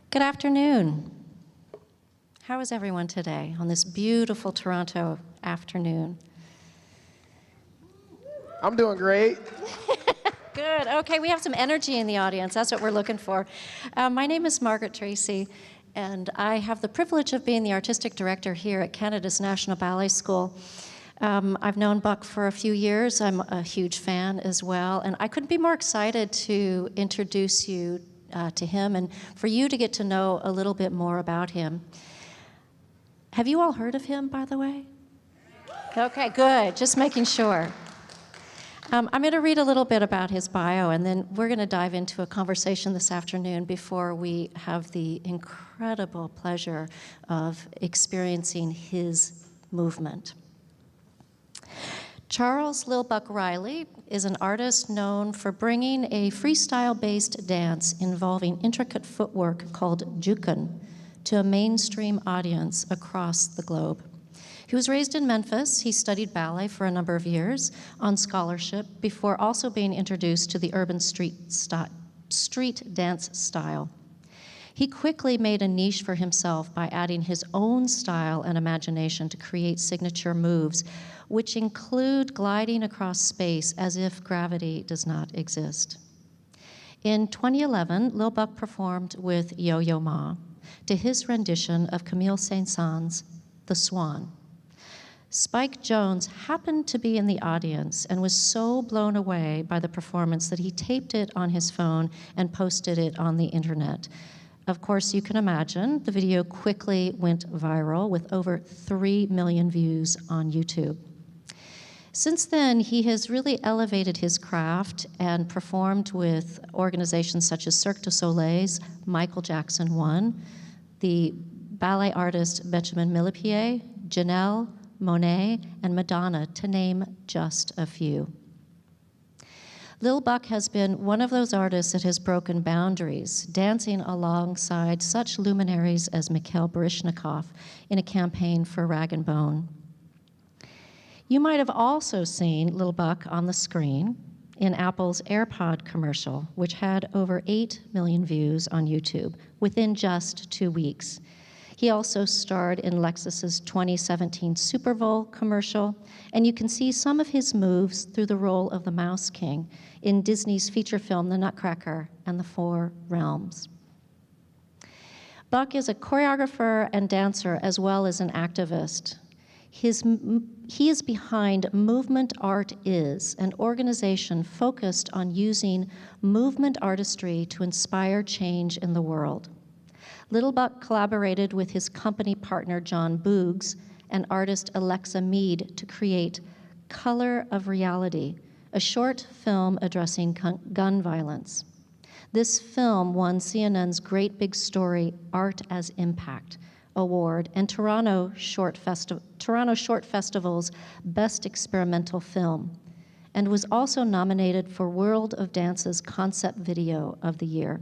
Good afternoon. How is everyone today on this beautiful Toronto afternoon? I'm doing great. Good. Okay, we have some energy in the audience. That's what we're looking for. My name is Margaret Tracy, and I have the privilege of being the artistic director here at Canada's National Ballet School. I've known Buck for a few years. I'm a huge fan as well, and I couldn't be more excited to introduce you to him and for you to get to know a little bit more about him. Have you all heard of him, by the way? Okay, good. Just making sure. I'm going to read a little bit about his bio, and then we're going to dive into a conversation this afternoon before we have the incredible pleasure of experiencing his movement. Charles Lil Buck Riley is an artist known for bringing a freestyle-based dance involving intricate footwork called Jookin to a mainstream audience across the globe. He was raised in Memphis. He studied ballet for a number of years on scholarship before also being introduced to the urban street dance style. He quickly made a niche for himself by adding his own style and imagination to create signature moves, which include gliding across space as if gravity does not exist. In 2011, Lil Buck performed with Yo-Yo Ma to his rendition of Camille Saint-Saëns' The Swan. Spike Jonze happened to be in the audience and was so blown away by the performance that he taped it on his phone and posted it on the internet. Of course, you can imagine, the video quickly went viral with over 3 million views on YouTube. Since then, he has really elevated his craft and performed with organizations such as Cirque du Soleil's Michael Jackson 1, the ballet artist Benjamin Millepied, Janelle Monáe, and Madonna, to name just a few. Lil Buck has been one of those artists that has broken boundaries, dancing alongside such luminaries as Mikhail Baryshnikov in a campaign for Rag & Bone. You might have also seen Lil Buck on the screen in Apple's AirPod commercial, which had over 8 million views on YouTube within just 2 weeks. He also starred in Lexus's 2017 Super Bowl commercial, and you can see some of his moves through the role of the Mouse King in Disney's feature film The Nutcracker and the Four Realms. Buck is a choreographer and dancer as well as an activist. He is behind Movement Art Is, an organization focused on using movement artistry to inspire change in the world. Lil Buck collaborated with his company partner John Boogs and artist Alexa Mead to create Color of Reality, a short film addressing gun violence. This film won CNN's Great Big Story Art as Impact Award and Toronto Short Festival's Best Experimental Film, and was also nominated for World of Dance's Concept Video of the Year.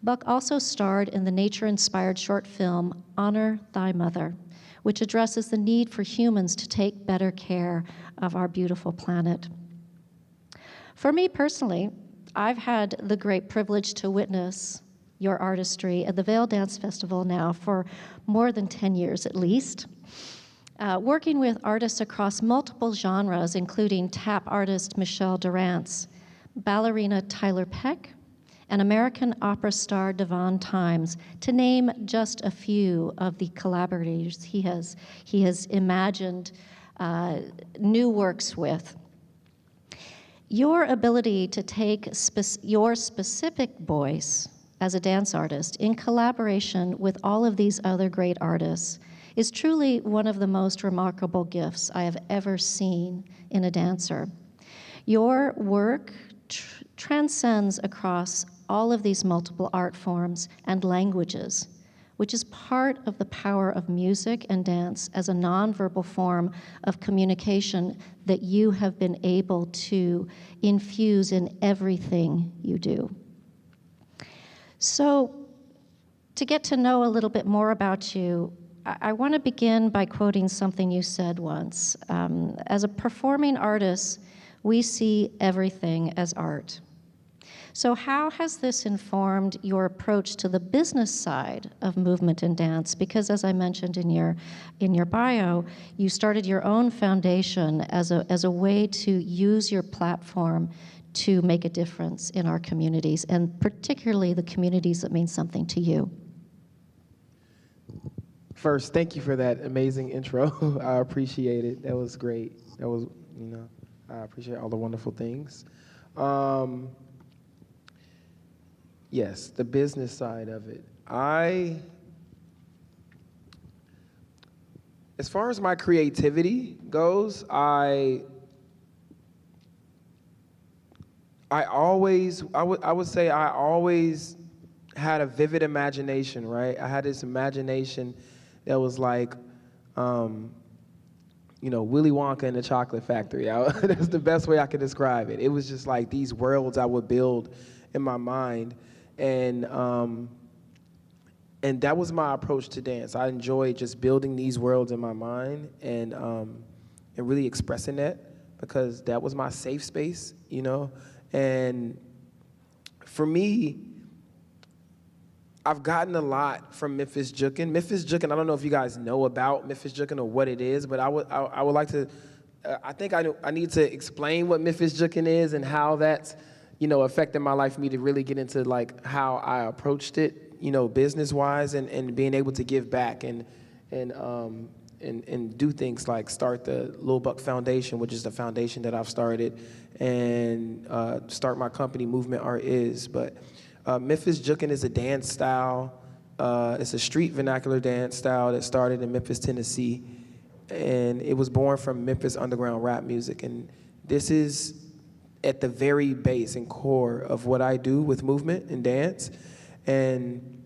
Buck also starred in the nature-inspired short film Honor Thy Mother, which addresses the need for humans to take better care of our beautiful planet. For me personally, I've had the great privilege to witness your artistry at the Vail Dance Festival now for more than 10 years at least, working with artists across multiple genres, including tap artist Michelle Durrance, ballerina Tyler Peck, and American opera star Devon Times, to name just a few of the collaborators he has imagined new works with. Your ability to take your specific voice as a dance artist in collaboration with all of these other great artists is truly one of the most remarkable gifts I have ever seen in a dancer. Your work transcends across all of these multiple art forms and languages, which is part of the power of music and dance as a nonverbal form of communication that you have been able to infuse in everything you do. So, to get to know a little bit more about you, I want to begin by quoting something you said once. As a performing artist, we see everything as art. So how has this informed your approach to the business side of movement and dance? Because as I mentioned in your bio, you started your own foundation as a way to use your platform to make a difference in our communities, and particularly the communities that mean something to you. First, thank you for that amazing intro. I appreciate it. That was great. That was, I appreciate all the wonderful things. Yes, the business side of it. As far as my creativity goes, I would say I always had a vivid imagination, right? I had this imagination that was like, Willy Wonka and the Chocolate Factory. That's the best way I could describe it. It was just like these worlds I would build in my mind, and that was my approach to dance. I enjoyed just building these worlds in my mind and really expressing that, because that was my safe space, And for me, I've gotten a lot from Memphis Jookin. Memphis Jookin, I don't know if you guys know about Memphis Jookin or what it is, but I would like to, I think I need to explain what Memphis Jookin is and how that's, affected my life for me to really get into like how I approached it, business-wise, and being able to give back and do things like start the Lil Buck Foundation, which is the foundation that I've started, and start my company, Movement Art Is. But Memphis Jookin is a dance style. It's a street vernacular dance style that started in Memphis, Tennessee, and it was born from Memphis underground rap music. And this is at the very base and core of what I do with movement and dance. And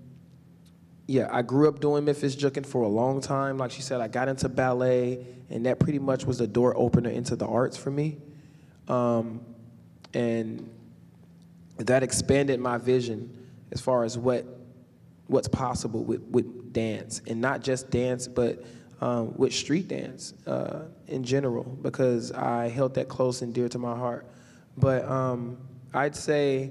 yeah, I grew up doing Memphis Jookin for a long time. Like she said, I got into ballet, and that pretty much was the door opener into the arts for me. And that expanded my vision as far as what's possible with dance, and not just dance, but with street dance in general, because I held that close and dear to my heart. But I'd say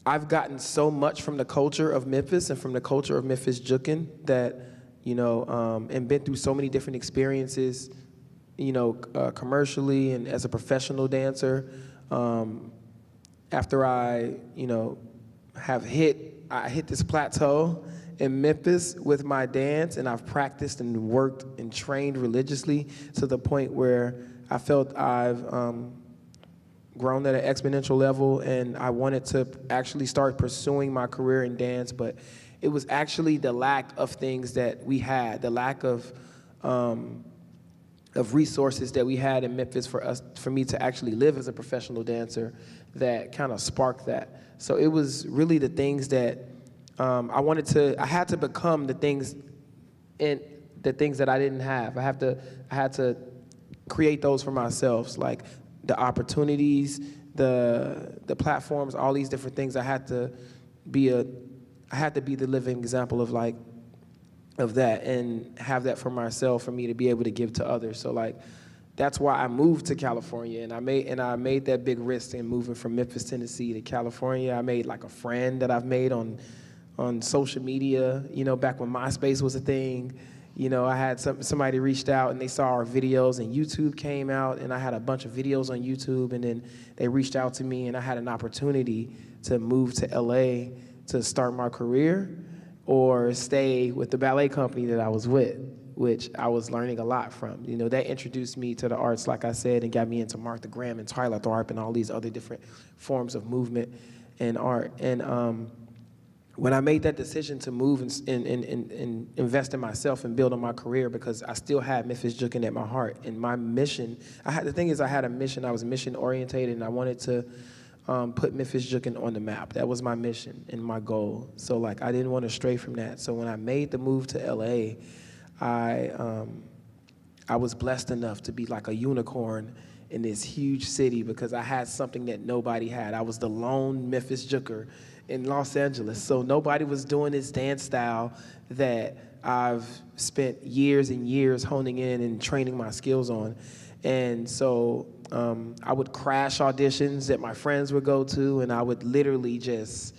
I've gotten so much from the culture of Memphis and from the culture of Memphis Jookin that, and been through so many different experiences, commercially and as a professional dancer. After I hit this plateau in Memphis with my dance, and I've practiced and worked and trained religiously to the point where I felt I've grown at an exponential level, and I wanted to actually start pursuing my career in dance, but it was actually the lack of things that we had, the lack of resources that we had in Memphis for me to actually live as a professional dancer that kind of sparked that. So it was really the things that I had to become the things that I didn't have. I had to create those for myself, like the opportunities, the platforms, all these different things. I had to be the living example of that, and have that for myself, for me to be able to give to others. So that's why I moved to California, and I made that big risk in moving from Memphis, Tennessee to California. I made a friend that I've made on social media, back when MySpace was a thing. I had somebody reached out and they saw our videos, and YouTube came out, and I had a bunch of videos on YouTube, and then they reached out to me, and I had an opportunity to move to LA to start my career or stay with the ballet company that I was with, which I was learning a lot from. That introduced me to the arts, like I said, and got me into Martha Graham and Tyler Tharp and all these other different forms of movement and art. And when I made that decision to move and invest in myself and build on my career, because I still had Memphis Jookin at my heart and my mission, the thing is I had a mission. I was mission orientated, and I wanted to put Memphis Jookin on the map. That was my mission and my goal. So I didn't want to stray from that. So when I made the move to LA, I was blessed enough to be like a unicorn in this huge city, because I had something that nobody had. I was the lone Memphis Jooker in Los Angeles. So nobody was doing this dance style that I've spent years and years honing in and training my skills on. And so I would crash auditions that my friends would go to, and I would literally just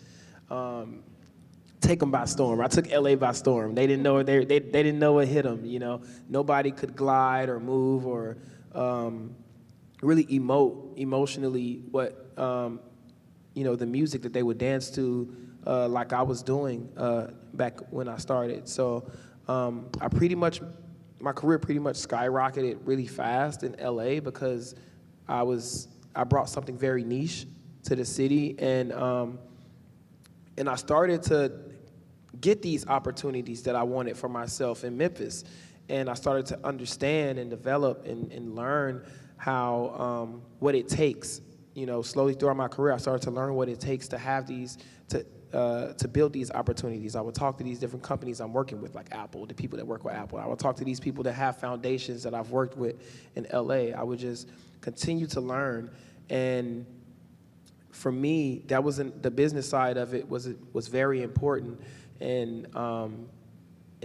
take them by storm. I took LA by storm. They didn't know they didn't know what hit them. Nobody could glide or move or really emote emotionally what the music that they would dance to, like I was doing back when I started. So my career pretty much skyrocketed really fast in LA because I brought something very niche to the city, and I started to get these opportunities that I wanted for myself in Memphis. And I started to understand and develop and learn how what it takes. Slowly throughout my career, I started to learn what it takes to have these, to build these opportunities. I would talk to these different companies I'm working with, like Apple, the people that work with Apple. I would talk to these people that have foundations that I've worked with in LA. I would just continue to learn. And for me, that wasn't the business side of it was very important. And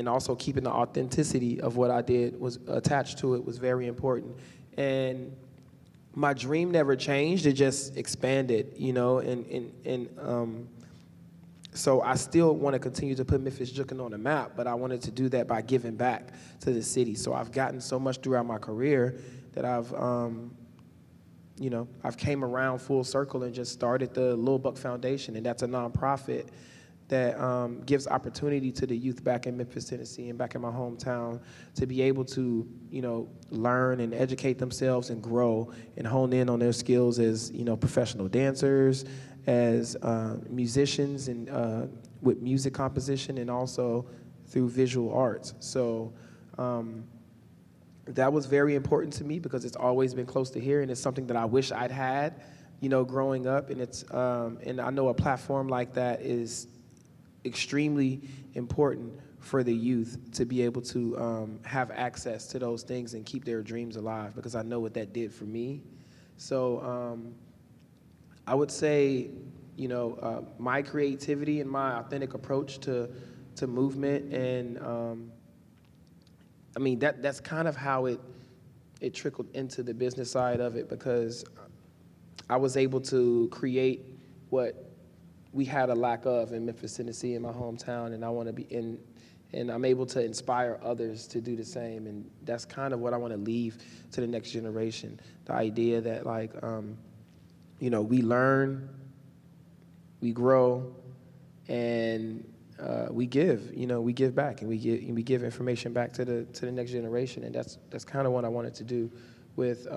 also keeping the authenticity of what I did was attached to it was very important. And my dream never changed; it just expanded, so I still want to continue to put Memphis Jookin on the map, but I wanted to do that by giving back to the city. So I've gotten so much throughout my career that I've came around full circle and just started the Lil Buck Foundation, and that's a nonprofit that gives opportunity to the youth back in Memphis, Tennessee, and back in my hometown to be able to, learn and educate themselves and grow and hone in on their skills as, professional dancers, as musicians, and with music composition, and also through visual arts. So that was very important to me because it's always been close to here, and it's something that I wish I'd had, growing up. And it's and I know a platform like that is extremely important for the youth to be able to have access to those things and keep their dreams alive, because I know what that did for me. So I would say, my creativity and my authentic approach to movement, and that's kind of how it trickled into the business side of it, because I was able to create what we had a lack of in Memphis, Tennessee, in my hometown, and I want to be in, and I'm able to inspire others to do the same, and that's kind of what I want to leave to the next generation. The idea that, we learn, we grow, and we give. We give back, and we give information back to the next generation, and that's kind of what I wanted to do with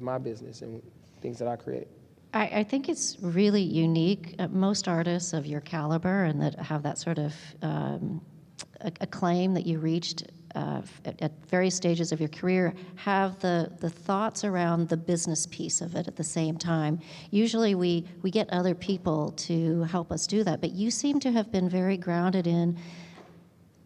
my business and things that I create. I think it's really unique. Most artists of your caliber and that have that sort of acclaim that you reached at various stages of your career have the thoughts around the business piece of it at the same time. Usually we get other people to help us do that, but you seem to have been very grounded in,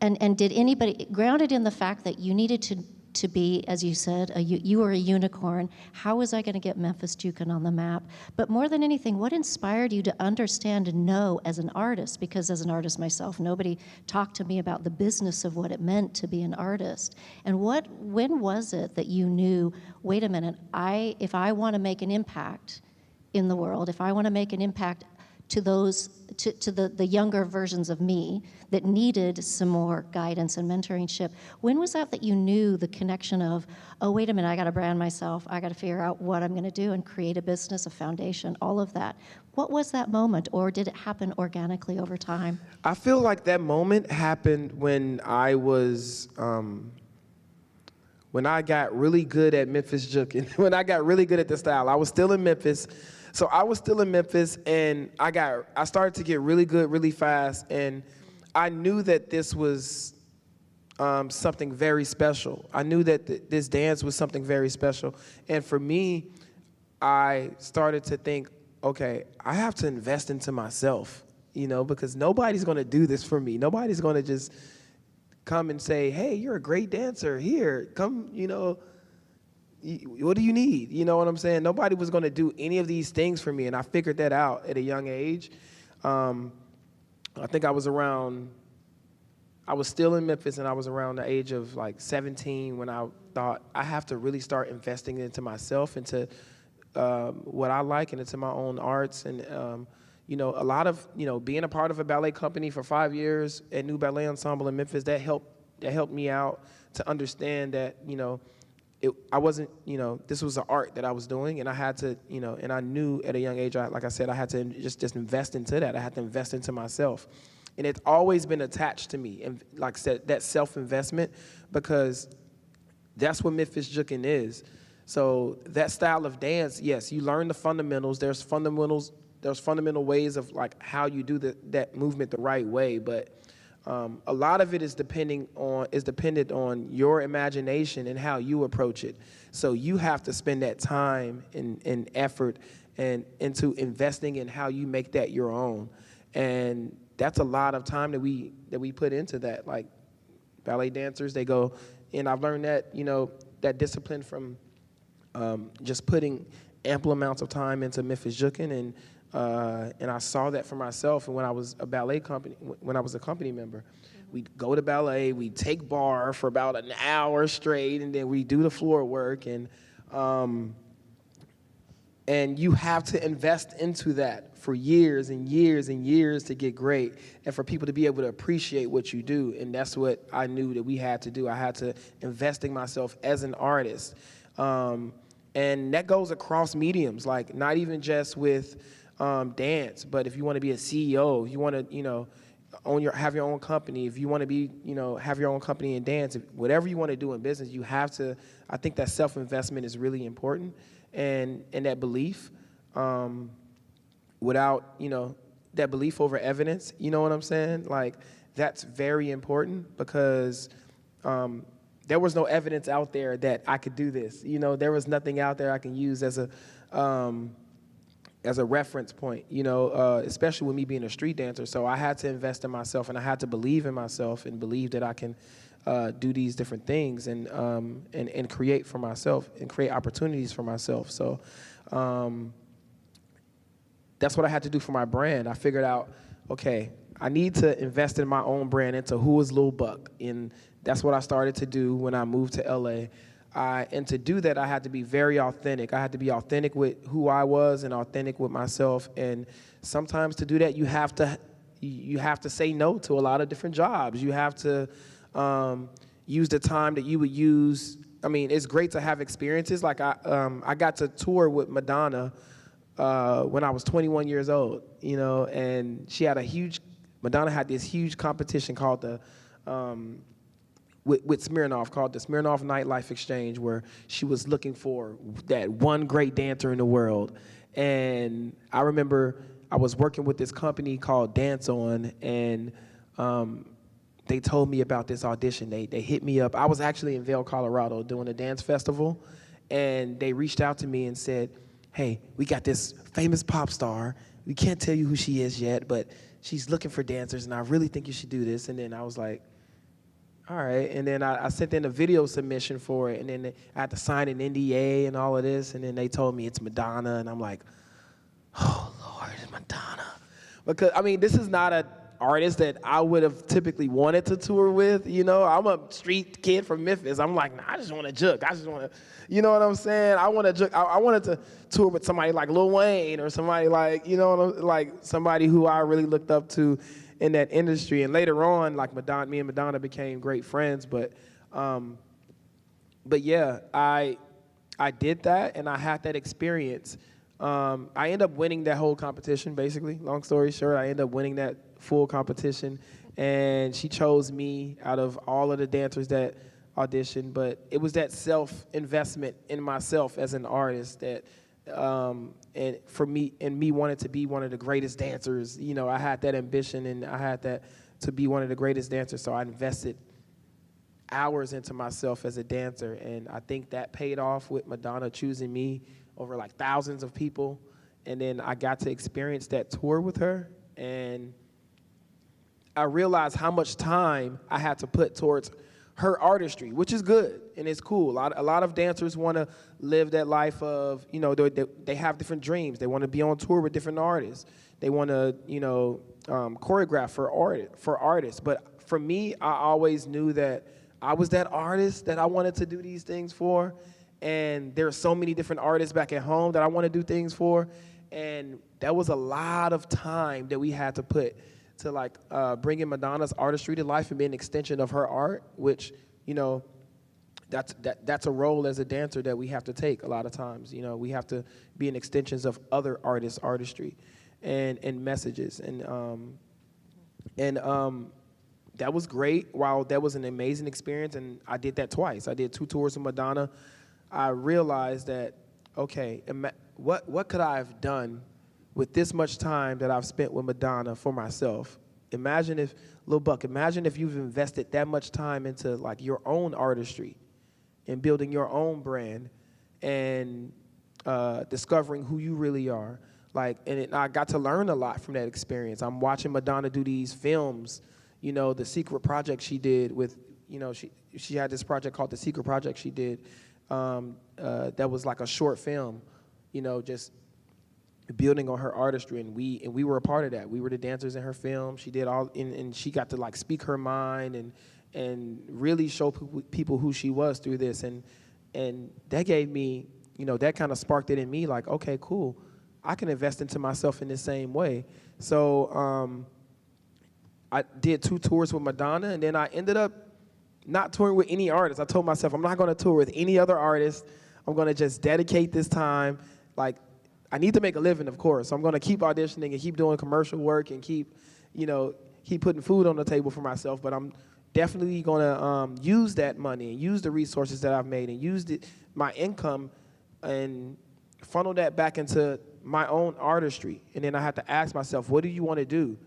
and did anybody, grounded in the fact that you needed to be, as you said, you were a unicorn. How was I going to get Memphis Jookin on the map? But more than anything, what inspired you to understand and know as an artist? Because as an artist myself, nobody talked to me about the business of what it meant to be an artist. And when was it that you knew, wait a minute, if I want to make an impact in the world, if I want to make an impact to those, to the younger versions of me that needed some more guidance and mentorship. When was that you knew the connection of, oh, wait a minute, I got to brand myself, I got to figure out what I'm going to do and create a business, a foundation, all of that. What was that moment, or did it happen organically over time? I feel like that moment happened when I was, when I got really good at Memphis Jookin, when I got really good at the style. I was still in Memphis. So I was still in Memphis, and I started to get really good really fast, and I knew that this was something very special. I knew that this dance was something very special. And for me, I started to think, okay, I have to invest into myself, because nobody's going to do this for me. Nobody's going to just come and say, hey, you're a great dancer. Here, come, what do you need? You know what I'm saying? Nobody was going to do any of these things for me, and I figured that out at a young age. I think I was around I was still in Memphis, and I was around the age of like 17 when I thought I have to really start investing into myself, into what I like, and into my own arts. And you know, a lot of, you know, being a part of a ballet company for 5 years at New Ballet Ensemble in Memphis, that helped me out to understand that, you know, I wasn't, you know, this was an art that I was doing, and I had to, you know, and I knew at a young age, like I said, I had to just invest into that. I had to invest into myself. And it's always been attached to me, and like I said, that self-investment, because that's what Memphis Jookin is. So that style of dance, yes, you learn the fundamentals. There's fundamental ways of like how you do that movement the right way, but a lot of it is dependent on your imagination and how you approach it. So you have to spend that time and effort and into investing in how you make that your own. And that's a lot of time that we put into that. Like ballet dancers, they go, and I've learned that, you know, that discipline from just putting ample amounts of time into Memphis Jookin, and I saw that for myself. And when I was a company member, we'd go to ballet, we'd take bar for about an hour straight, and then we do the floor work, and you have to invest into that for years and years and years to get great, and for people to be able to appreciate what you do. And that's what I knew that we had to do. I had to invest in myself as an artist. And that goes across mediums, like not even just with dance, but if you want to be a CEO, if you want to, you know, have your own company, if you want to be, you know, have your own company in dance, whatever you want to do in business, you have to. I think that self-investment is really important, and that belief, without, you know, that belief over evidence, you know what I'm saying? Like, that's very important, because there was no evidence out there that I could do this. You know, there was nothing out there I can use as a reference point, you know, especially with me being a street dancer. So I had to invest in myself, and I had to believe in myself and believe that I can do these different things and create for myself and create opportunities for myself. So that's what I had to do for my brand. I figured out, okay, I need to invest in my own brand, into who is Lil Buck. And that's what I started to do when I moved to LA. And to do that, I had to be very authentic. I had to be authentic with who I was and authentic with myself. And sometimes to do that, you have to say no to a lot of different jobs. You have to use the time that you would use. I mean, it's great to have experiences. Like I got to tour with Madonna when I was 21 years old, you know, and Madonna had this huge competition called with Smirnoff, called the Smirnoff Nightlife Exchange, where she was looking for that one great dancer in the world. And I remember I was working with this company called Dance On, and they told me about this audition. They hit me up. I was actually in Vail, Colorado, doing a dance festival, and they reached out to me and said, hey, we got this famous pop star. We can't tell you who she is yet, but she's looking for dancers, and I really think you should do this. And then I was like, all right. And then I sent in a video submission for it, and then I had to sign an NDA and all of this, and then they told me it's Madonna, and I'm like, oh, Lord, it's Madonna. Because, I mean, this is not an artist that I would have typically wanted to tour with, you know? I'm a street kid from Memphis. I'm like, nah, I just want to juke. I just want to, you know what I'm saying? I want to juke. I wanted to tour with somebody like Lil Wayne, or somebody like, you know, like somebody who I really looked up to in that industry. And later on, like me and Madonna became great friends. But yeah, I did that, and I had that experience. I ended up winning that whole competition, basically. Long story short, I ended up winning that full competition, and she chose me out of all of the dancers that auditioned. But it was that self-investment in myself as an artist that, and for me, wanted to be one of the greatest dancers. You know, I had that ambition, and I had that to be one of the greatest dancers. So I invested hours into myself as a dancer, and I think that paid off with Madonna choosing me over like thousands of people. And then I got to experience that tour with her, and I realized how much time I had to put towards her artistry, which is good and it's cool. A lot of dancers want to live that life of, you know, they have different dreams. They want to be on tour with different artists. They want to, you know, choreograph for artists. But for me, I always knew that I was that artist that I wanted to do these things for. And there are so many different artists back at home that I want to do things for. And that was a lot of time that we had to put to like bringing Madonna's artistry to life and be an extension of her art, which, you know, that's a role as a dancer that we have to take a lot of times. You know, we have to be an extensions of other artists' artistry and messages. And that was great. While that was an amazing experience, and I did that twice. I did 2 tours with Madonna. I realized that, okay, what could I have done with this much time that I've spent with Madonna for myself? Imagine if, Lil Buck, imagine if you've invested that much time into like your own artistry and building your own brand and discovering who you really are. Like, I got to learn a lot from that experience. I'm watching Madonna do these films, you know, the secret project she did with, you know, she had this project called The Secret Project she did that was like a short film, you know, just building on her artistry, and we were a part of that. We were the dancers in her film. She did all, and she got to like speak her mind and really show people who she was through this, and that gave me, you know, that kind of sparked it in me, like, okay, cool, I can invest into myself in the same way. So I did 2 tours with Madonna, and then I ended up not touring with any artist. I told myself I'm not going to tour with any other artist. I'm going to just dedicate this time. Like, I need to make a living, of course. So I'm going to keep auditioning and keep doing commercial work and keep putting food on the table for myself. But I'm definitely going to use that money and use the resources that I've made and use my income and funnel that back into my own artistry. And then I have to ask myself, what do you want to do?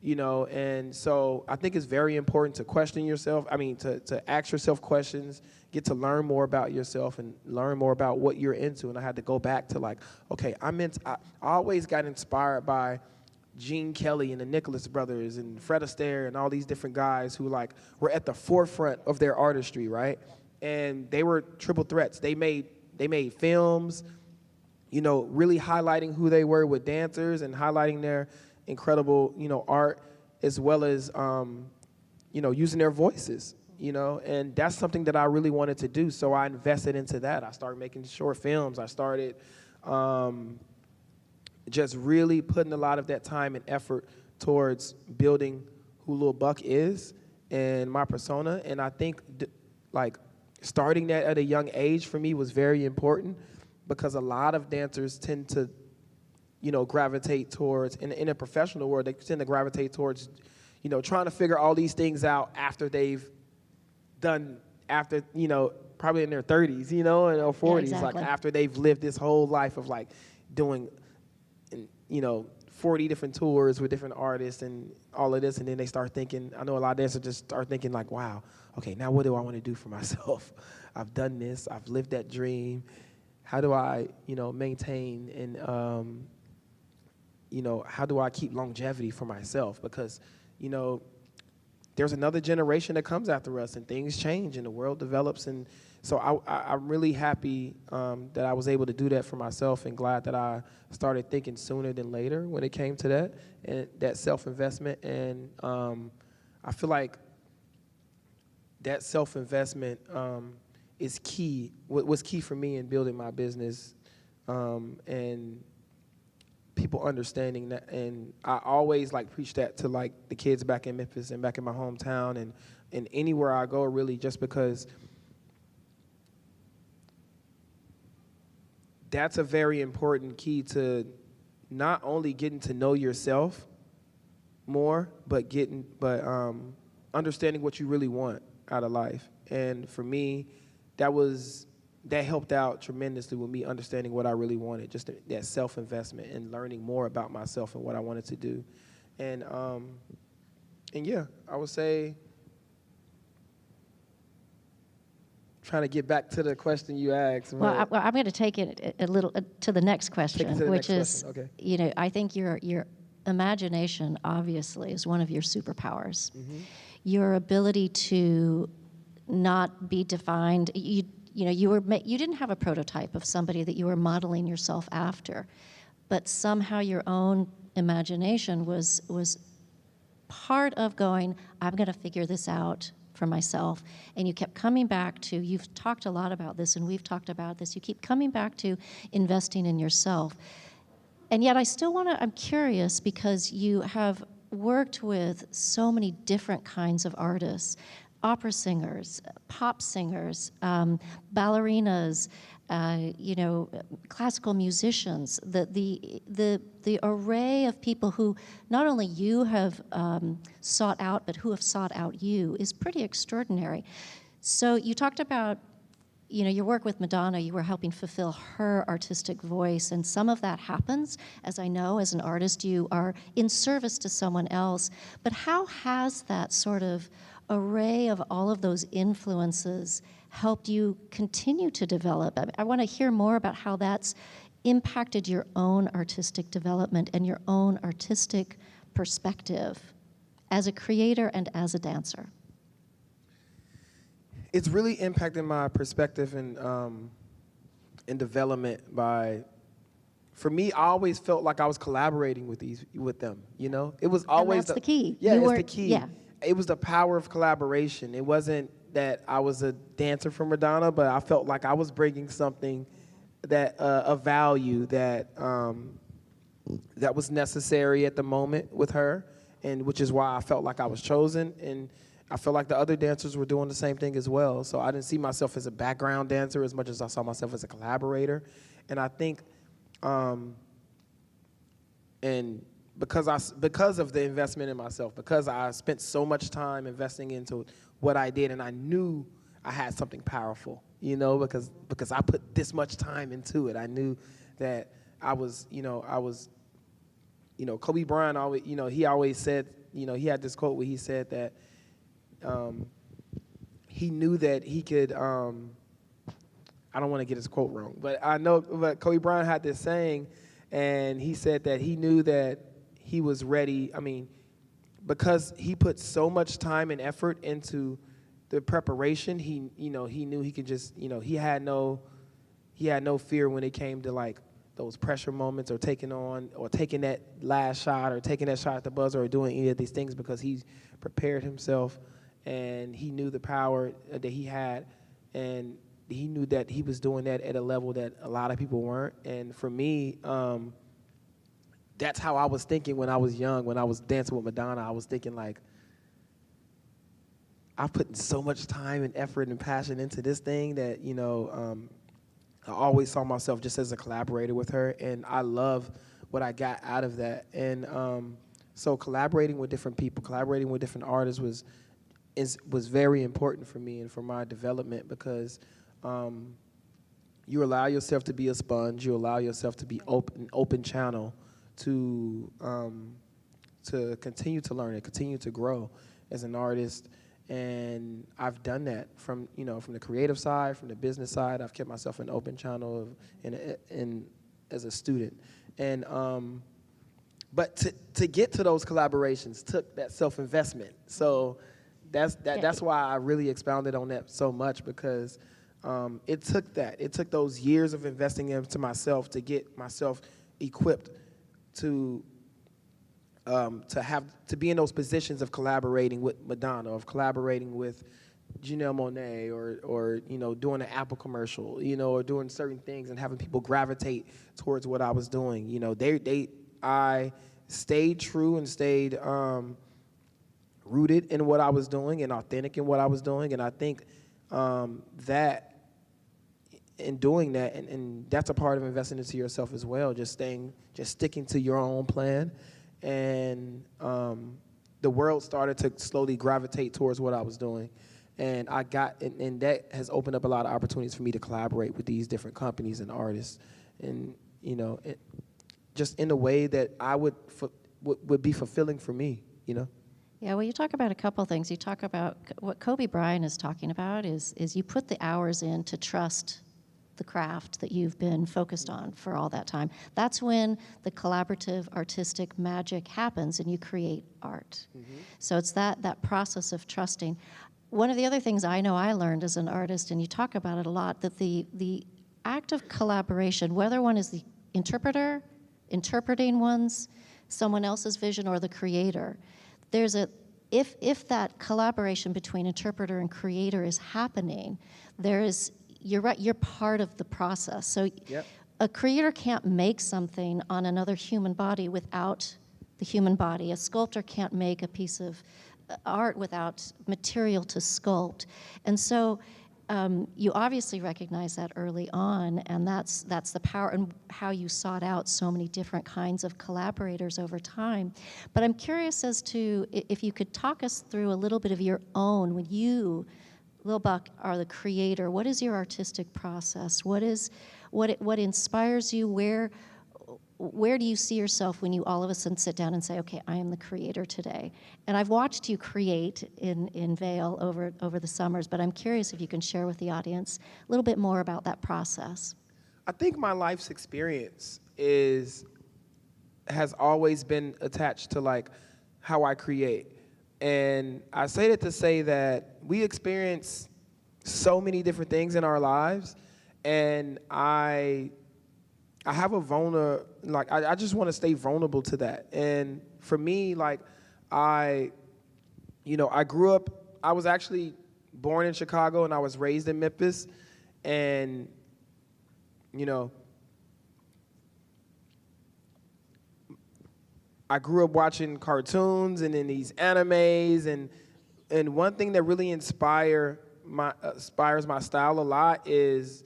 You know, and so I think it's very important to question yourself. I mean, to ask yourself questions, get to learn more about yourself and learn more about what you're into. And I had to go back to like, okay, I always got inspired by Gene Kelly and the Nicholas brothers and Fred Astaire and all these different guys who like were at the forefront of their artistry, right? And they were triple threats. They made films, you know, really highlighting who they were with dancers and highlighting their incredible, you know, art, as well as, you know, using their voices, you know, and that's something that I really wanted to do. So I invested into that. I started making short films. I started just really putting a lot of that time and effort towards building who Lil Buck is and my persona. And I think like starting that at a young age for me was very important, because a lot of dancers tend to, you know, gravitate towards, in a professional world, they tend to gravitate towards, you know, trying to figure all these things out after they've done, you know, probably in their 30s, you know, and or 40s, yeah, exactly. Like after they've lived this whole life of like doing, you know, 40 different tours with different artists and all of this, and then they start thinking, I know a lot of dancers just start thinking like, wow, okay, now what do I want to do for myself? I've done this, I've lived that dream. How do I, you know, maintain and, you know, how do I keep longevity for myself? Because, you know, there's another generation that comes after us and things change and the world develops. And so I'm really happy that I was able to do that for myself, and glad that I started thinking sooner than later when it came to that, and that self-investment. And I feel like that self-investment is key, was key for me in building my business, and people understanding that. And I always like preach that to like the kids back in Memphis and back in my hometown and anywhere I go, really, just because that's a very important key to not only getting to know yourself more, but understanding what you really want out of life. And for me, that helped out tremendously with me understanding what I really wanted, just that self-investment and learning more about myself and what I wanted to do. And yeah, I would say, trying to get back to the question you asked. Well, I'm going to take it a little to the next question, which is, okay. You know, I think your imagination obviously is one of your superpowers. Mm-hmm. Your ability to not be defined. You didn't have a prototype of somebody that you were modeling yourself after, but somehow your own imagination was part of going, I'm going to figure this out for myself. And you kept coming back to, you've talked a lot about this, and we've talked about this, you keep coming back to investing in yourself. And yet I still want to, I'm curious, because you have worked with so many different kinds of artists, opera singers, pop singers, ballerinas, classical musicians, the array of people who not only you have sought out, but who have sought out you is pretty extraordinary. So you talked about, your work with Madonna, you were helping fulfill her artistic voice, and some of that happens, as I know, as an artist, you are in service to someone else. But how has that sort of array of all of those influences helped you continue to develop? I want to hear more about how that's impacted your own artistic development and your own artistic perspective as a creator and as a dancer. It's really impacted my perspective in development for me, I always felt like I was collaborating with them, It was always and that's the key. Yeah, it's the key. Yeah. It was the power of collaboration. It wasn't that I was a dancer for Madonna, but I felt like I was bringing something that of value that was necessary at the moment with her, and which is why I felt like I was chosen. And I felt like the other dancers were doing the same thing as well. So I didn't see myself as a background dancer as much as I saw myself as a collaborator. And I think, and because of the investment in myself, because I spent so much time investing into what I did, and I knew I had something powerful, because I put this much time into it. I knew that I was, Kobe Bryant always, he always said, he had this quote where he said that he knew that he could, I don't want to get his quote wrong, but but Kobe Bryant had this saying, and he said that he knew that he was ready, because he put so much time and effort into the preparation, he knew he could just, he had no fear when it came to like those pressure moments or taking that last shot or taking that shot at the buzzer or doing any of these things, because he prepared himself and he knew the power that he had, and he knew that he was doing that at a level that a lot of people weren't. And for me, that's how I was thinking when I was young. When I was dancing with Madonna, I was thinking like, I've put so much time and effort and passion into this thing that, I always saw myself just as a collaborator with her, and I love what I got out of that. And so collaborating with different people, collaborating with different artists was very important for me and for my development, because you allow yourself to be a sponge, you allow yourself to be an open channel to continue to learn and continue to grow as an artist. And I've done that from the creative side, from the business side. I've kept myself an open channel as a student. And but to get to those collaborations took that self-investment. So that's why I really expounded on that so much, because it took that. It took those years of investing into myself to get myself equipped to be in those positions of collaborating with Madonna, of collaborating with Janelle Monáe, or doing an Apple commercial, or doing certain things and having people gravitate towards what I was doing. I stayed true and stayed rooted in what I was doing and authentic in what I was doing, and I think that in doing that, and that's a part of investing into yourself as well, just sticking to your own plan. And the world started to slowly gravitate towards what I was doing. And and that has opened up a lot of opportunities for me to collaborate with these different companies and artists. And, just in a way that I would be fulfilling for me, Yeah, well, you talk about a couple things. You talk about what Kobe Bryant is talking about is you put the hours in to trust the craft that you've been focused on for all that time. That's when the collaborative artistic magic happens and you create art. Mm-hmm. So it's that process of trusting. One of the other things I know I learned as an artist, and you talk about it a lot, that the act of collaboration, whether one is the interpreter, interpreting someone else's vision, or the creator, there's a if that collaboration between interpreter and creator is happening, you're right, you're part of the process. So Yep. a creator can't make something on another human body without the human body. A sculptor can't make a piece of art without material to sculpt. And so you obviously recognize that early on, and that's the power and how you sought out so many different kinds of collaborators over time. But I'm curious as to if you could talk us through a little bit of your own, when you, Lil Buck, are the creator. What is your artistic process? What inspires you? Where do you see yourself when you all of a sudden sit down and say, okay, I am the creator today? And I've watched you create in Vail over the summers, but I'm curious if you can share with the audience a little bit more about that process. I think my life's experience has always been attached to like how I create. And I say that to say that we experience so many different things in our lives, and I have I just want to stay vulnerable to that. And for me, like, I grew up, I was actually born in Chicago and I was raised in Memphis. And, I grew up watching cartoons and then these animes, and one thing that really inspires my style a lot is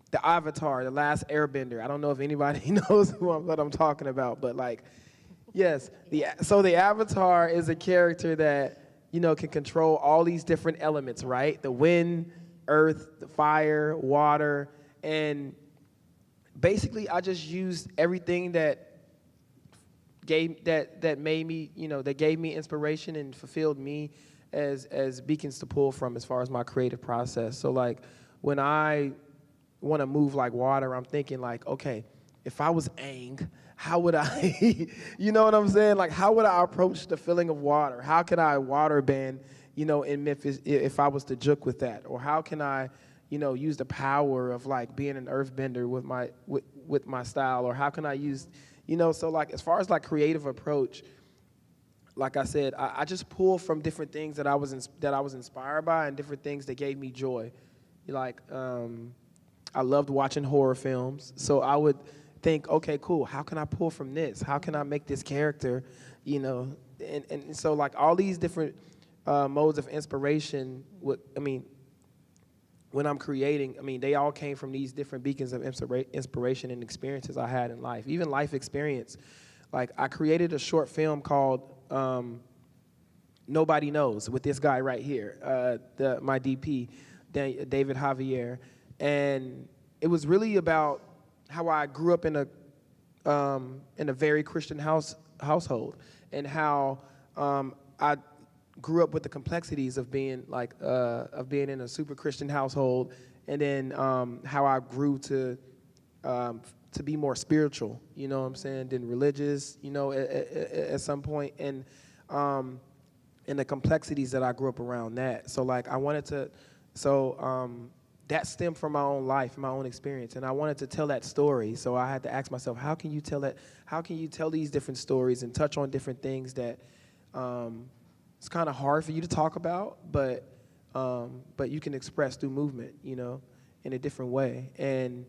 the Avatar, the Last Airbender. I don't know if anybody knows what I'm talking about, but like, yes. So the Avatar is a character that, can control all these different elements, right? The wind, earth, the fire, water, and basically I just used everything that made me, that gave me inspiration and fulfilled me as beacons to pull from as far as my creative process. So like when I want to move like water, I'm thinking like, okay, if I was Aang, how would I, you know what I'm saying? Like, how would I approach the feeling of water? How could I water bend, in Memphis if I was to Jook with that? Or how can I, use the power of like being an earthbender with my style? Or how can I use, so like as far as like creative approach, like I said, I just pull from different things that I was inspired by and different things that gave me joy. Like, I loved watching horror films, so I would think, okay, cool, how can I pull from this? How can I make this character, And so like all these different modes of inspiration, when I'm creating, they all came from these different beacons of inspiration and experiences I had in life, even life experience. Like I created a short film called Nobody Knows with this guy right here, my DP, David Javier. And it was really about how I grew up in a very Christian household, and how I grew up with the complexities of being in a super Christian household, and then how I grew to be more spiritual, you know what I'm saying, than religious, at some point, and the complexities that I grew up around that. So like I wanted to, that stemmed from my own life, my own experience, and I wanted to tell that story. So I had to ask myself, how can you tell that? How can you tell these different stories and touch on different things that it's kind of hard for you to talk about, but you can express through movement, in a different way. And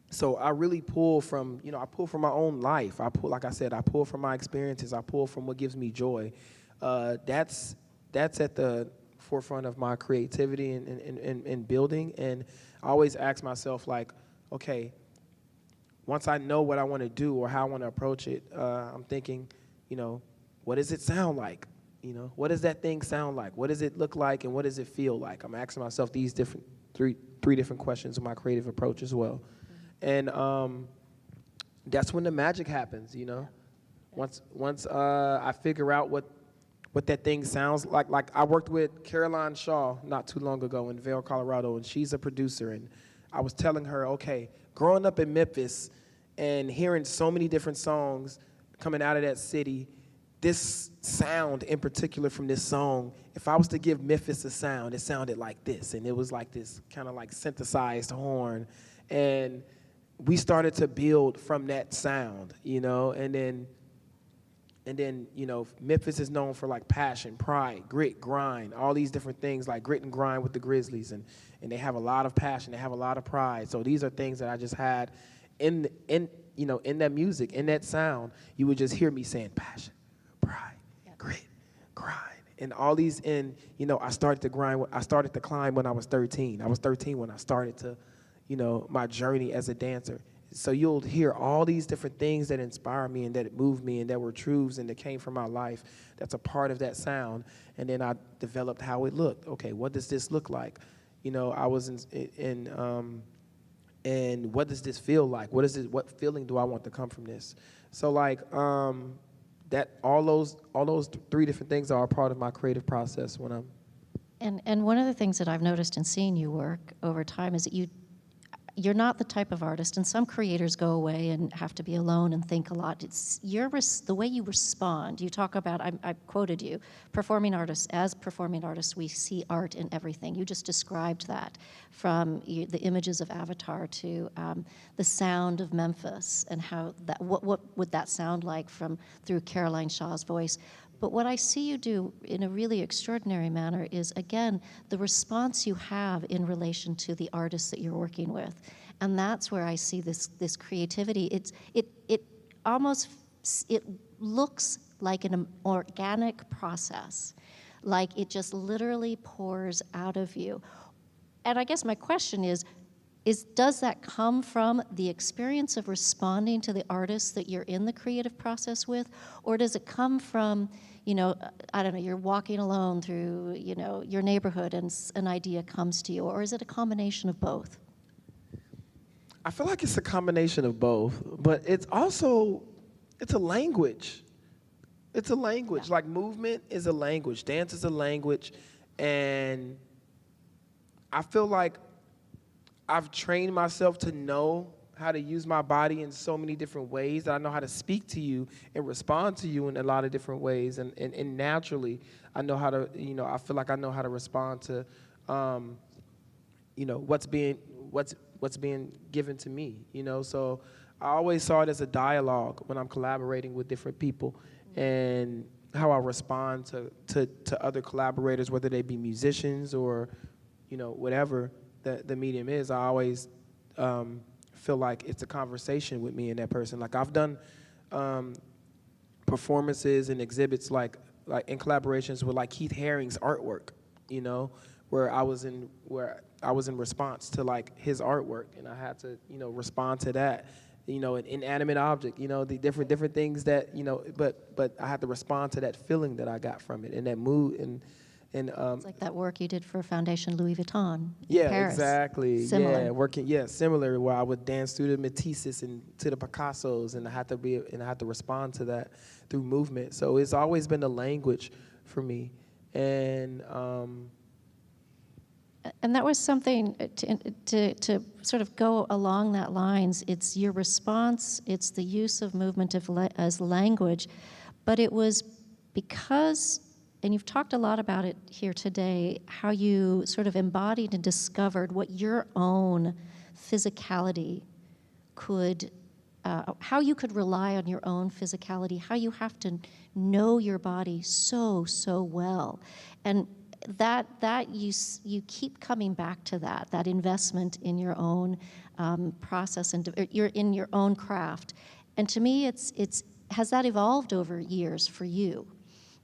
so I really pull from, I pull from my own life. Like I said, I pull from my experiences. I pull from what gives me joy. That's at the forefront of my creativity and building. And I always ask myself, like, okay, once I know what I want to do or how I want to approach it, I'm thinking, what does it sound like? What does that thing sound like? What does it look like, and what does it feel like? I'm asking myself these three different questions in my creative approach as well. And that's when the magic happens, Once I figure out what that thing sounds like. Like I worked with Caroline Shaw not too long ago in Vail, Colorado, and she's a producer. And I was telling her, okay, growing up in Memphis and hearing so many different songs coming out of that city, this sound in particular from this song, if I was to give Memphis a sound, it sounded like this. And it was like this kind of like synthesized horn. And we started to build from that sound, and And then, you know, Memphis is known for like passion, pride, grit, grind, all these different things like grit and grind with the Grizzlies. And they have a lot of passion, they have a lot of pride. So these are things that I just had in that music, in that sound. You would just hear me saying passion, pride, grit, grind. And all these, and, you know, I started to climb when I was 13. I was 13 when I started to, you know, my journey as a dancer. So you'll hear all these different things that inspire me and that moved me and that were truths and that came from my life. That's a part of that sound. And then I developed how it looked. Okay, what does this look like? You know, I was and what does this feel like? What feeling do I want to come from this? So like that all those three different things are a part of my creative process when I'm. And one of the things that I've noticed in seeing you work over time is that you're not the type of artist, and some creators go away and have to be alone and think a lot. It's the way you respond. You talk about, I quoted you, performing artists. As performing artists, we see art in everything. You just described that, from the images of Avatar to the sound of Memphis, and how that, what would that sound like through Caroline Shaw's voice. But what I see you do in a really extraordinary manner is, again, the response you have in relation to the artists that you're working with. And that's where I see this creativity. It looks like an organic process, like it just literally pours out of you. And I guess my question is does that come from the experience of responding to the artists that you're in the creative process with, or does it come from, you know, I don't know, you're walking alone through, you know, your neighborhood and an idea comes to you, or is it a combination of both? I feel like it's a combination of both, but it's also, it's a language. It's a language. Yeah. Like movement is a language, dance is a language, and I feel like I've trained myself to know how to use my body in so many different ways that I know how to speak to you and respond to you in a lot of different ways. And naturally, I know how to, you know, I feel like I know how to respond to, you know, what's being given to me, you know. So I always saw it as a dialogue when I'm collaborating with different people, and how I respond to other collaborators, whether they be musicians or, you know, whatever the medium is. I always feel like it's a conversation with me and that person. Like I've done performances and exhibits like in collaborations with like Keith Haring's artwork, you know, where I was in response to like his artwork, and I had to, you know, respond to that, you know, an inanimate object, you know, the different things that, you know, but I had to respond to that feeling that I got from it and that mood and it's like that work you did for Foundation Louis Vuitton in Paris. Exactly. Similar. Similar, where I would dance through the Matisses and to the Picassos, and I had to respond to that through movement. So it's always been a language for me, and that was something to sort of go along that lines. It's your response. It's the use of movement as language, but it was because. And you've talked a lot about it here today, how you sort of embodied and discovered what your own physicality could, how you could rely on your own physicality, how you have to know your body so well. And that you keep coming back to that investment in your own process and in your own craft. And to me, has that evolved over years for you?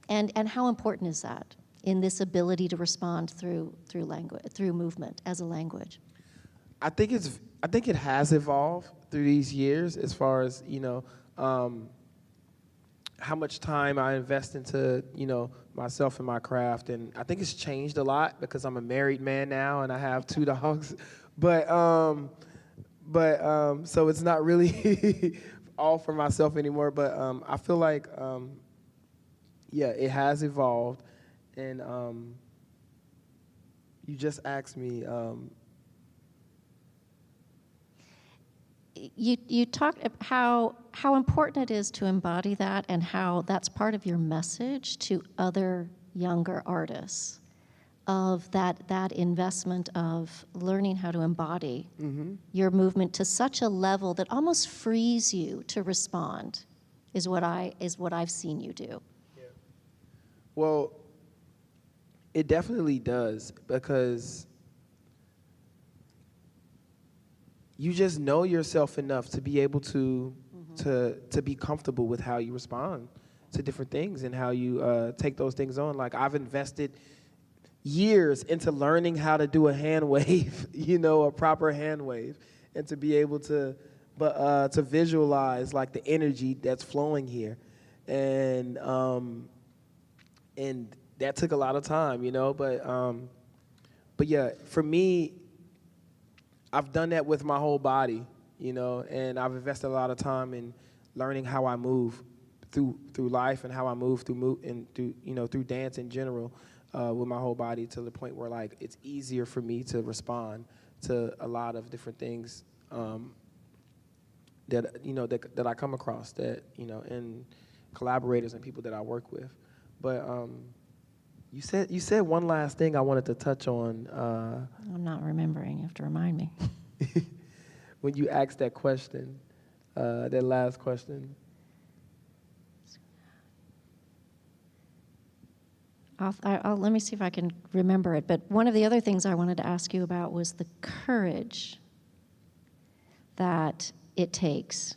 And how important is that in this ability to respond through language, through movement as a language? I think it has evolved through these years, as far as, you know, how much time I invest into, you know, myself and my craft. And I think it's changed a lot because I'm a married man now and I have 2 dogs. But so it's not really all for myself anymore. But I feel like yeah, it has evolved, and you just asked me. You talked about how important it is to embody that, and how that's part of your message to other younger artists, of that investment of learning how to embody your movement to such a level that almost frees you to respond. is what I've seen you do. Yeah. Well, it definitely does, because you just know yourself enough to be able to be comfortable with how you respond to different things and how you take those things on. Like, I've invested years into learning how to do a hand wave, a proper hand wave, and to be able to visualize like the energy that's flowing here, and that took a lot of time, but yeah, for me, I've done that with my whole body, and I've invested a lot of time in learning how I move through life and how I move through dance in general, with my whole body, to the point where like it's easier for me to respond to a lot of different things that I come across, and collaborators and people that I work with. But you said one last thing I wanted to touch on. I'm not remembering. You have to remind me. When you asked that question, that last question. Let me see if I can remember it. But one of the other things I wanted to ask you about was the courage that it takes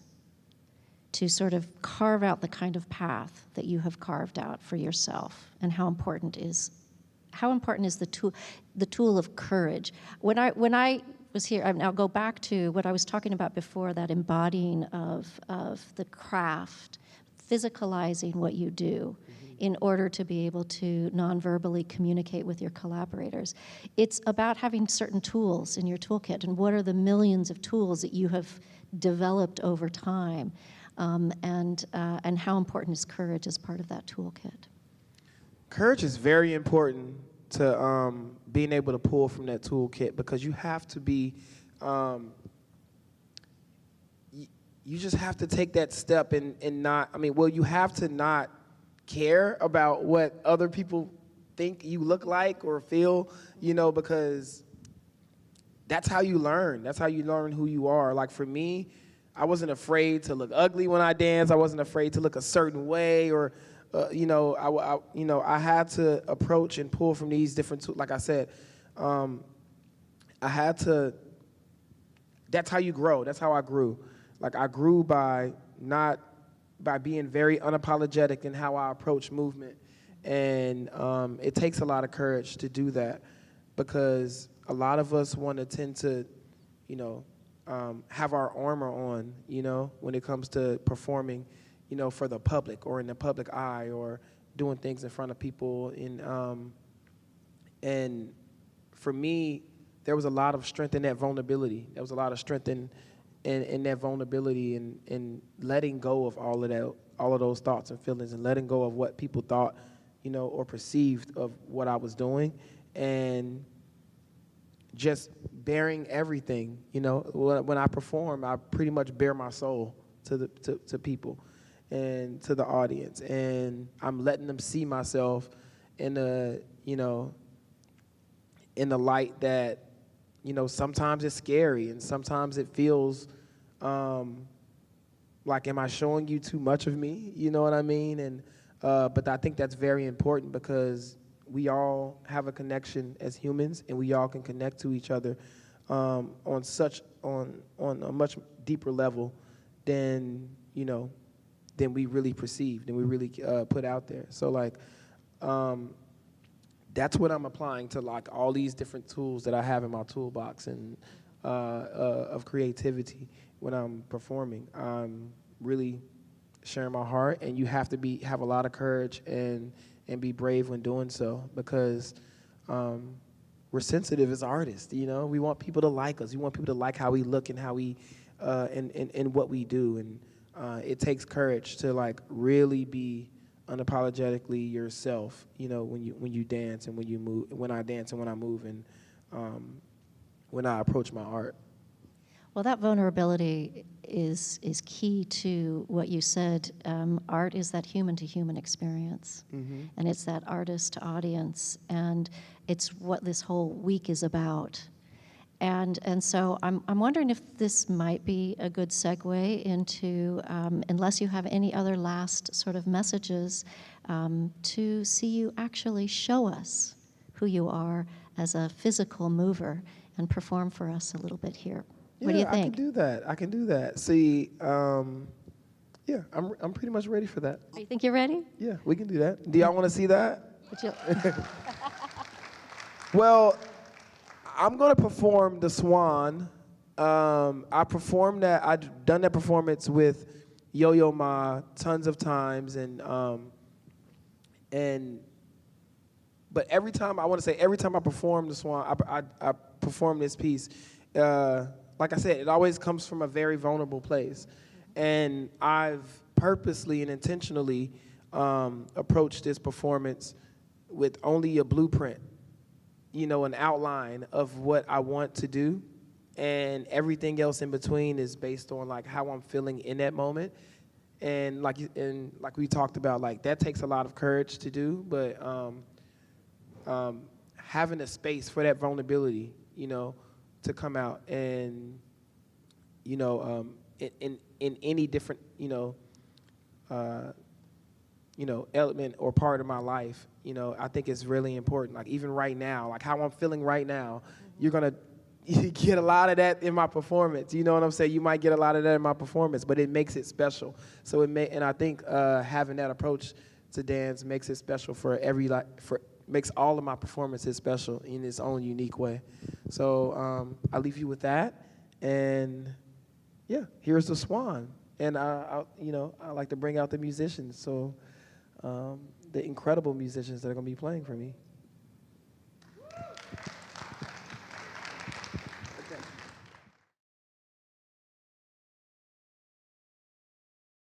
to sort of carve out the kind of path that you have carved out for yourself, and how important is the tool of courage. When I was here, I'll go back to what I was talking about before, that embodying of the craft, physicalizing what you do in order to be able to non-verbally communicate with your collaborators. It's about having certain tools in your toolkit, and what are the millions of tools that you have developed over time, and how important is courage as part of that toolkit? Courage is very important to being able to pull from that toolkit, because you have to be, you just have to take that step and you have to not care about what other people think you look like or feel, because that's how you learn. That's how you learn who you are. Like, for me, I wasn't afraid to look ugly when I danced. I wasn't afraid to look a certain way, or I had to approach and pull from these different tools. Like I said, that's how you grow. That's how I grew. Like, I grew by being very unapologetic in how I approach movement. And it takes a lot of courage to do that, because a lot of us tend to, have our armor on, when it comes to performing, for the public or in the public eye, or doing things in front of people. And for me, there was a lot of strength in that vulnerability. There was a lot of strength in that vulnerability, and letting go of all of those thoughts and feelings, and letting go of what people thought, or perceived of what I was doing, and just bearing everything. When I perform, I pretty much bare my soul to people and to the audience, and I'm letting them see myself in the light that, sometimes it's scary, and sometimes it feels like, am I showing you too much of me? You know what I mean? And but I think that's very important, because we all have a connection as humans, and we all can connect to each other on a much deeper level than we really perceive, than we really put out there. So like, that's what I'm applying to like all these different tools that I have in my toolbox and of creativity when I'm performing. I'm really sharing my heart, and you have to have a lot of courage and be brave when doing so, because we're sensitive as artists. We want people to like us. We want people to like how we look and how we and what we do, and it takes courage to like really be unapologetically yourself, when you dance and when you move, when I dance and when I move, and when I approach my art. Well, that vulnerability is key to what you said. Art is that human-to-human experience, and it's that artist to audience, and it's what this whole week is about. And so I'm wondering if this might be a good segue into, unless you have any other last sort of messages, to see you actually show us who you are as a physical mover and perform for us a little bit here. What do you think? I can do that. I can do that. See, yeah, I'm pretty much ready for that. You think you're ready? Yeah, we can do that. Do y'all want to see that? Would you? Well, I'm going to perform the Swan. I performed that. I've done that performance with Yo-Yo Ma tons of times, but every time I perform the Swan, I perform this piece. Like I said, it always comes from a very vulnerable place, and I've purposely and intentionally approached this performance with only a blueprint, an outline of what I want to do, and everything else in between is based on like how I'm feeling in that moment. And like we talked about, like that takes a lot of courage to do, but having a space for that vulnerability, to come out, and in any different element or part of my life, I think it's really important. Like even right now, like how I'm feeling right now, you're gonna get a lot of that in my performance. You know what I'm saying? You might get a lot of that in my performance, but it makes it special. So and I think having that approach to dance makes it special makes all of my performances special in its own unique way. So I leave you with that, and yeah, here's the Swan. And I like to bring out the musicians, so the incredible musicians that are gonna be playing for me.